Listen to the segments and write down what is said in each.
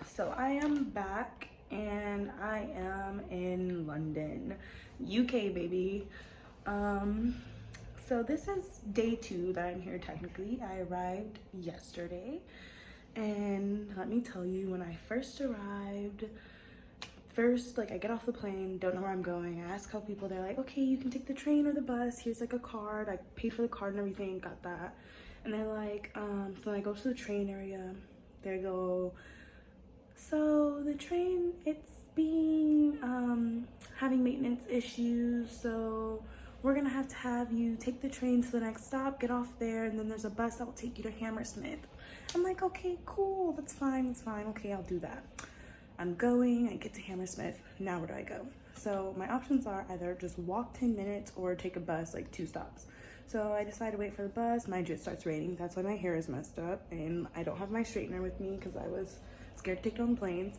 So I am back and I am in London, UK, baby. Um, so this is day 2 that I'm here technically. I arrived yesterday, and let me tell you, when I first arrived, I get off the plane, don't know where I'm going. I ask a couple people, they're like, okay, you can take the train or the bus. Here's like a card. I paid for the card and everything, got that. And they're like, so then I go to the train area. They go, so the train, it's being, having maintenance issues. So we're gonna have you take the train to the next stop, get off there, and then there's a bus that will take you to Hammersmith. I'm like, okay, cool, that's fine, okay, I'll do that. I'm going, I get to Hammersmith, now where do I go? So my options are either just walk 10 minutes or take a bus, like 2 stops. So I decide to wait for the bus. Mind you, it starts raining, that's why my hair is messed up, and I don't have my straightener with me because I was scared to take it on planes.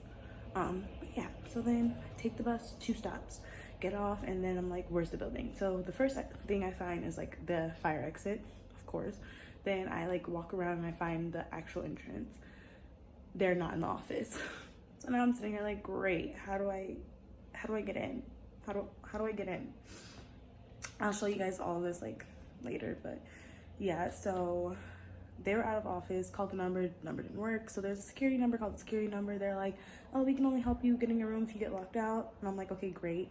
But yeah, so then I take the bus, 2 stops, get off, and then I'm like, where's the building? So the first thing I find is like the fire exit, of course. Then I like walk around and I find the actual entrance. They're not in the office. So now I'm sitting here like, great, how do I get in? How do I get in? I'll show you guys all of this like later, but yeah, so they were out of office, called the number didn't work. So there's a security number, called the security number. They're like, oh, we can only help you get in your room if you get locked out. And I'm like, okay, great.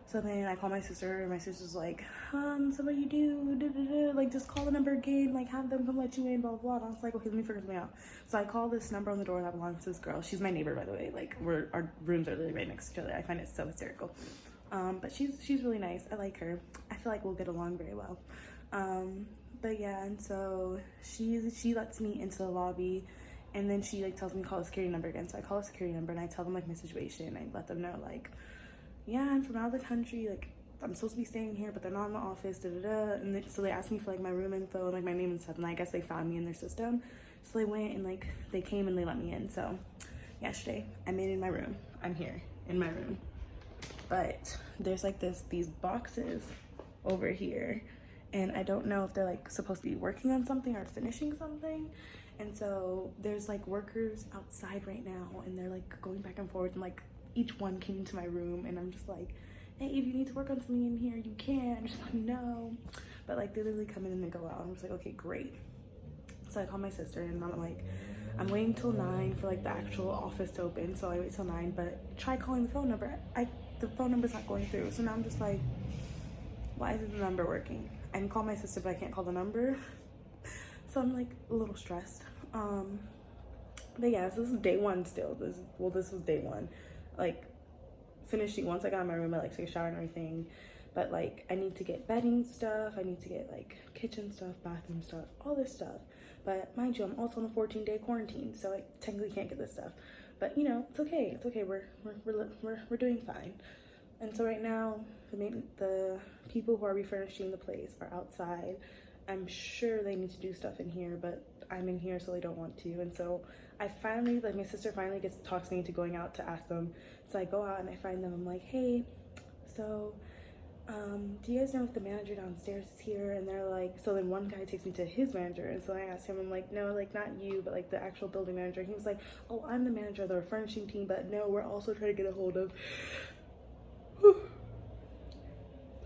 So then I call my sister, and my sister's like, so what do you do? Like, just call the number again, like, have them come let you in, blah, blah, blah. And I was like, okay, let me figure something out. So I call this number on the door that belongs to this girl. She's my neighbor, by the way. Like, our rooms are literally right next to each other. I find it so hysterical. But she's really nice. I like her. I feel like we'll get along very well. But yeah, and so she lets me into the lobby, and then she like tells me to call the security number again. So I call the security number and I tell them like my situation. I let them know like, yeah, I'm from out of the country, like I'm supposed to be staying here, but they're not in the office, and so they asked me for like my room info and like my name and stuff, and I guess they found me in their system. So they went and like they came and they let me in. So yesterday I made it in my room. I'm here in my room, but there's like these boxes over here, and I don't know if they're like supposed to be working on something or finishing something. And so there's like workers outside right now, and they're like going back and forth, and like each one came into my room, and I'm just like, hey, if you need to work on something in here, you can, just let me know. But like they literally come in and they go out. I'm just like, okay, great. So I call my sister, and I'm like, I'm waiting till 9 for like the actual office to open. So I wait till 9, but try calling the phone number. The phone number's not going through. So now I'm just like, why isn't the number working? I can call my sister, but I can't call the number. So I'm like a little stressed. But yeah, so this is day 1 still. This was day 1. Like finishing, once I got in my room, I like took a shower and everything. But like I need to get bedding stuff, I need to get like kitchen stuff, bathroom stuff, all this stuff. But mind you, I'm also on a 14-day quarantine, so I technically can't get this stuff. But you know, it's okay. It's okay. We're doing fine. And so right now, the people who are refurnishing the place are outside. I'm sure they need to do stuff in here, but I'm in here so they don't want to. And so I finally, like my sister finally talks me into going out to ask them. So I go out and I find them. I'm like, hey, so do you guys know if the manager downstairs is here? And they're like, so then one guy takes me to his manager. And so I asked him, I'm like, no, like not you, but like the actual building manager. He was like, oh, I'm the manager of the refurnishing team, but no, we're also trying to get a hold of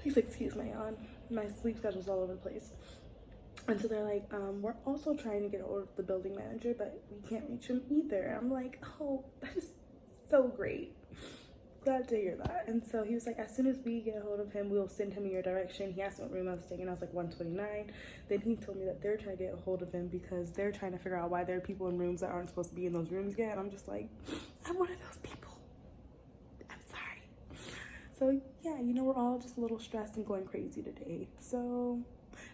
please excuse my sleep schedule's all over the place. And so they're like, we're also trying to get a hold of the building manager, but we can't reach him either. And I'm like, oh, that is so great. Glad to hear that. And so he was like, as soon as we get a hold of him, we'll send him in your direction. He asked me what room I was staying in. I was like 129. Then he told me that they're trying to get a hold of him because they're trying to figure out why there are people in rooms that aren't supposed to be in those rooms yet. And I'm just like, I'm one of those people. So yeah, you know, we're all just a little stressed and going crazy today. So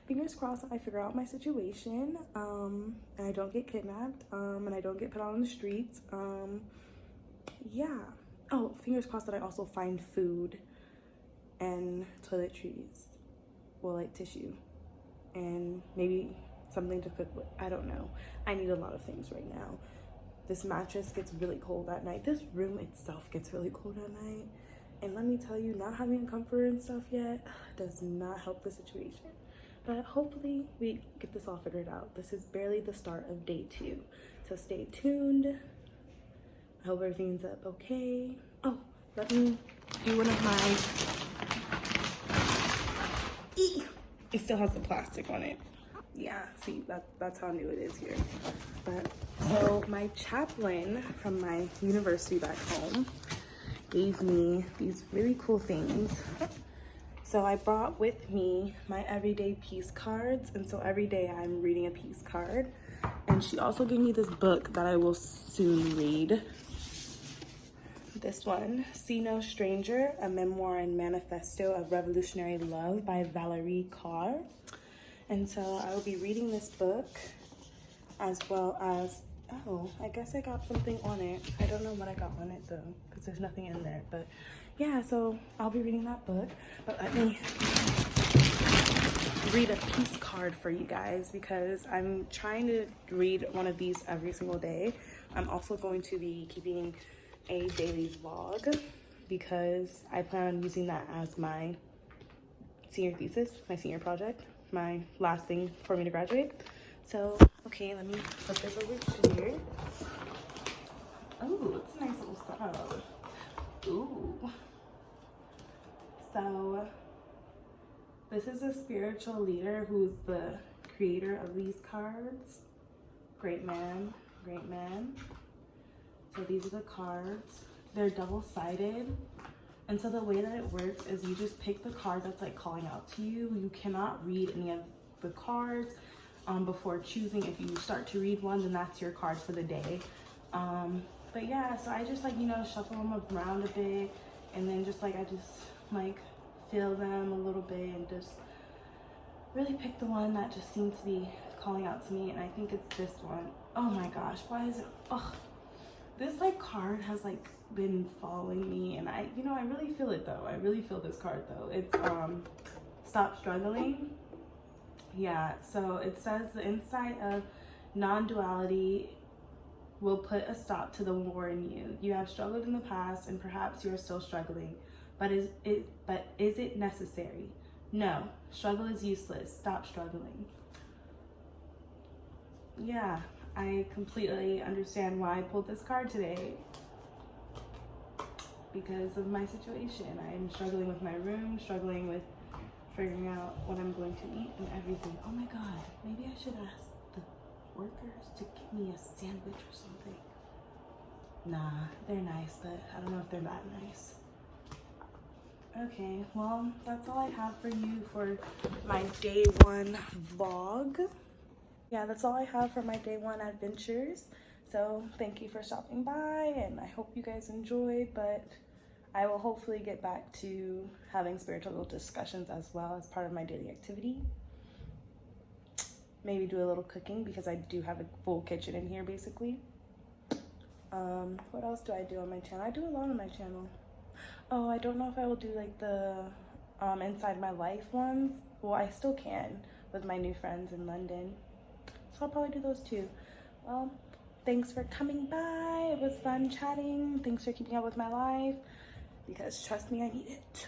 fingers crossed I figure out my situation, and I don't get kidnapped, and I don't get put out on the streets. Yeah. Oh, fingers crossed that I also find food and toiletries, well, like tissue, and maybe something to cook with. I don't know. I need a lot of things right now. This mattress gets really cold at night. This room itself gets really cold at night. And let me tell you, not having a comforter and stuff yet does not help the situation. But hopefully we get this all figured out. This is barely the start of day 2. So stay tuned. I hope everything ends up okay. Oh, let me do one of my... It still has the plastic on it. Yeah, see, that's how new it is here. But so my chaplain from my university back home gave me these really cool things. So I brought with me my everyday peace cards, and so every day I'm reading a peace card. And she also gave me this book that I will soon read. This one, See No Stranger, a memoir and manifesto of revolutionary love by Valerie Carr. And so I will be reading this book, as well as, oh, I guess I got something on it. I don't know what I got on it though, because there's nothing in there. But yeah, so I'll be reading that book. But let me read a peace card for you guys, because I'm trying to read one of these every single day. I'm also going to be keeping a daily vlog, because I plan on using that as my senior thesis, my senior project, my last thing for me to graduate. So, okay, let me put this over here. Oh, it's a nice little setup. Ooh. So, this is a spiritual leader who's the creator of these cards. Great man, great man. So these are the cards. They're double-sided. And so the way that it works is you just pick the card that's like calling out to you. You cannot read any of the cards before choosing. If you start to read one, then that's your card for the day. But yeah, so I just like, you know, shuffle them around a bit, and then just like, I just like feel them a little bit and just really pick the one that just seems to be calling out to me. And I think it's this one. Oh my gosh, why is it, oh, this like card has like been following me, and I really feel it though. I really feel this card though. It's Stop Struggling. Yeah, so it says the insight of non-duality will put a stop to the war in you. You have struggled in the past, and perhaps you are still struggling, but is it necessary? No, struggle is useless. Stop struggling. Yeah, I completely understand why I pulled this card today. Because of my situation. I'm struggling with my room, struggling with figuring out what I'm going to eat and everything. Oh my God, maybe I should ask the workers to give me a sandwich or something. Nah, they're nice, but I don't know if they're that nice. Okay, well, that's all I have for you for my day one vlog. Yeah, that's all I have for my day one adventures. So thank you for stopping by, and I hope you guys enjoyed, but I will hopefully get back to having spiritual discussions as well as part of my daily activity. Maybe do a little cooking, because I do have a full kitchen in here basically. What else do I do on my channel? I do a lot on my channel. Oh, I don't know if I will do like the inside my life ones. Well, I still can with my new friends in London. So I'll probably do those too. Well, thanks for coming by. It was fun chatting. Thanks for keeping up with my life, because trust me, I need it.